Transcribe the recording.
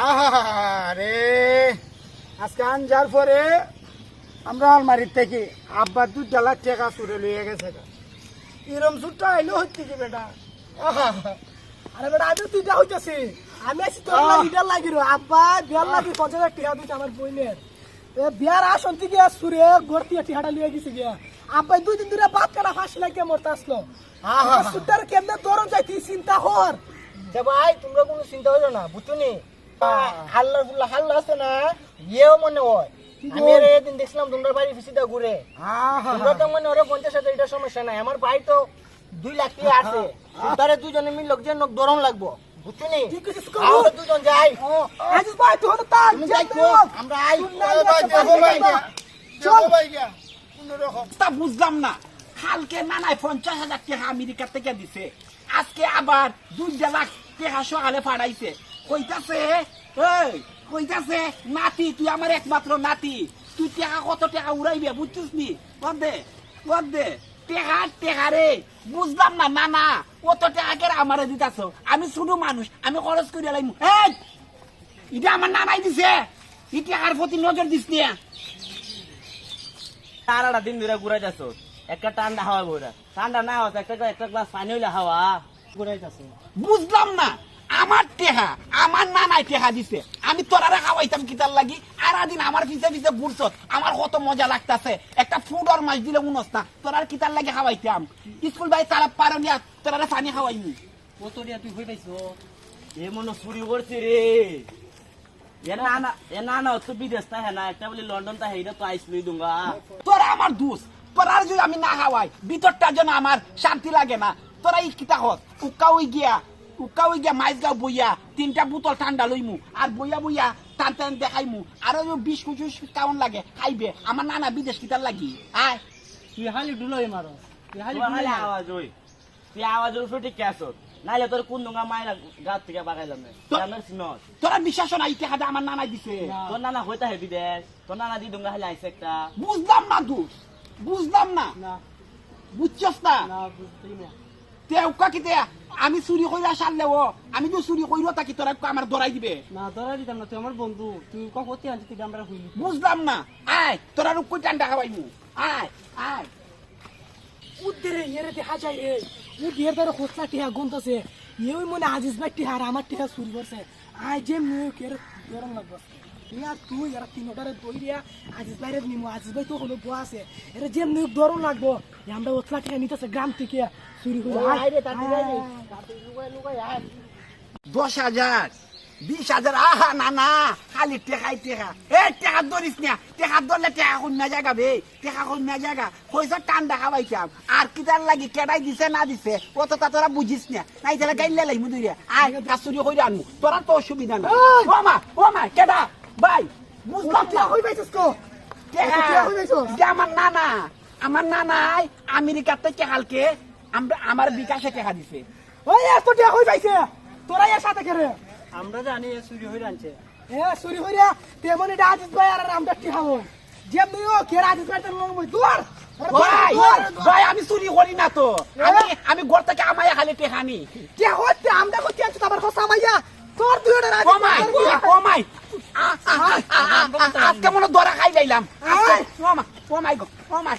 আরে আজকে আনজার পরে আমরা আলমারির থেকে আব্বা 2 লাখ টাকা চুরে লিয়ে গেছে। এরম সুরটা আইলো হচ্ছে কি বেটা? আরে বেটা আমি তুইটা হইতাছি আমি আছি তোর লাগি বিয়ার লাগি রে আব্বা বিয়ার লাগি 50,000 টাকা দিছে আমার বইনের বিয়ার আসন থেকে সুরে গড়তি টিহাটা লিয়ে গেছে গিয়া আব্বা 2 দিন ধরে বাত কাটা ফাঁসি লাগে মরতে আসলো। সুরটার কেমনে দরন যাইতি চিন্তা কর যে ভাই তোমরা কোনো চিন্তা হইলো না বুঝছনি হাল্লা হাল্লা আছে না ইয়েও মনে হয় আমি এর এদিন দেখছিলাম তোমরা বাড়ি ফিসিটা ঘুরে তোমরা তো মনে ওরে 50,000 এটা সমস্যা নাই আমার ভাই তো 2 লাখ টাকা আছে তারে দুজনে মিল লোক যে নক দরন লাগবো বুঝছনি আমরা দুজন যাই আজিজ ভাই তুই তো তার তুমি যাই তো আমরা আই চল ভাই গিয়া কোনরকম তা বুঝলাম না কালকে নানায় 50,000 টাকা আমেরিকা থেকে দিছে আজকে আবার 2 লাখ টাকা সকালে পাঠাইছে কইতাছে এই কইতাছে নাতি তুই আমার একমাত্র নাতি তুই টাকা কত টাকা উড়াইবে বুঝছিস নি বদ দে টাকা রে বুঝলাম না নানা কত টাকা করে আমারে দিতাছ আমি ছোট মানুষ আমি খরচ করে লাইম এই এটা আমার নানাই দিছে এই টাকার প্রতি নজর দিস নি সারাটা দিন ধরে ঘুরাইতেছ একটা ঠান্ডা হাওয়া বইরা ঠান্ডা না হওয়া একটা গ্লাস পানি হইলে হাওয়া ঘুরাইতেছ বুঝলাম না আমার টেহা আমার নানাই টেহা দিছে আমি তোরারে খাওয়াইতাম কিতার লাগি আর দিন আমার পিছে পিছে বুড়ছত আমার কত মজা লাগতাছে একটা ফুড আর মাছ দিলে উনস না তোরার কিতার লাগি খাওয়াইতাম স্কুল বাই তারা পারো নিয়া তোরারে পানি খাওয়াইনি কত দিয়া তুই হই পাইছ এ মনে চুরি করছে রে এ না না তো বিদেশ তা হ্যাঁ না একটা বলি লন্ডন তা হেইটা তো আইসলই দুঙ্গা তোরা আমার দুস তোরার যদি আমি না খাওয়াই ভিতরটা যেন আমার শান্তি লাগে না তোরা এই কিতা হত উকাউই গিয়া মাইজ গাও বইয়া 3টা বোতল ঠান্ডা লইমু আর বইয়া টান দেখাইমু আর 20-25 কাউন লাগে খাইবে আমার নানা বিদেশ কিতার লাগি আয় তুই খালি ডুলোই মারো তুই খালি আওয়াজ হই তুই আওয়াজ উঠে ঠিক আছে নাইলে তোর কোন দুঙ্গা মাইরা গাছ থেকে বাগাইলাম না আমার সিনস তোরা বিশ্বাস না ইতে হাদা আমার নানা দিছে তোর নানা হইতা হে বিদেশ তোর নানা দি দুঙ্গা খালি আইছে একটা বুঝলাম না দুস বুঝলাম না বুঝছস না তে উকা কিতে আমি চুরি কইরা সারলে ও আমি তো চুরি কইরো তাকি তোরা আমার ধরাই দিবে না ধরা দিতাম না তুই আমার বন্ধু তুই কখন আনছিস তুই আমরা হইলি বুঝলাম না আয় তোরা কই টান্ডা খাওয়াইমু আয় উদ্দেরে এরে দেখা যায় রে ও বিয়ের দ্বারা খোঁচা টিহা গুনতেছে ওই মনে আজিজ ভাই টিহা আর আমার টিহা চুরি করছে আয় যে মেয়ে কে গরম লাগবে না তুই এরা 3টারে দই দিয়া আজিজ ভাইরে নিমু আজিজ ভাই তো হলো বউ আছে এরা যে মেয়ে গরম লাগবো আমরা ওতলা টিহা নিতেছে গ্রাম থেকে চুরি করে আই রে তাতে যাই তাতে লুকাই আয় 10,000 20,000 আহা না খালি টেকাই এ টেকা ধরিস না টেকা ধরলে টেকা কন্যা জায়গা বে টেকা কন্যা জায়গা কইসা টান্ডা খাওয়াইছাম আর কিতার লাগি কেডাই দিছে না দিছে অত তা তোরা বুঝিস না নাই তাহলে গাইলে লাইমু দুইরে আয় কাসুরি কইরা আনমু তোরা তো অসুবিধা না ও মা কেডা ভাই বুঝলাম না হই পাইছস কো টেকা আমার নানাই আমেরিকা থেকে কালকে আমার বিকাশে টেকা দিছে ওই এত টিহা হই পাইছে তোরা এর সাথে করে আমরা জানি চুরি হই আনছে চুরি হইরা তেমন এটা আজিজ ভাই আর আমরা টিহা হই যেমনি ও কে আজিজ ভাই তোর লঙ্গ দূর ভাই আমি চুরি করি না তো আমি ঘর থেকে আমায় খালি টেকানি কে হচ্ছে আমরা কো চেঞ্জ আবার খসা মাইয়া তোর দুইটা রাজি ও মাই আজকে মনে ধরা খাই লাইলাম ও মাই গো ও মাই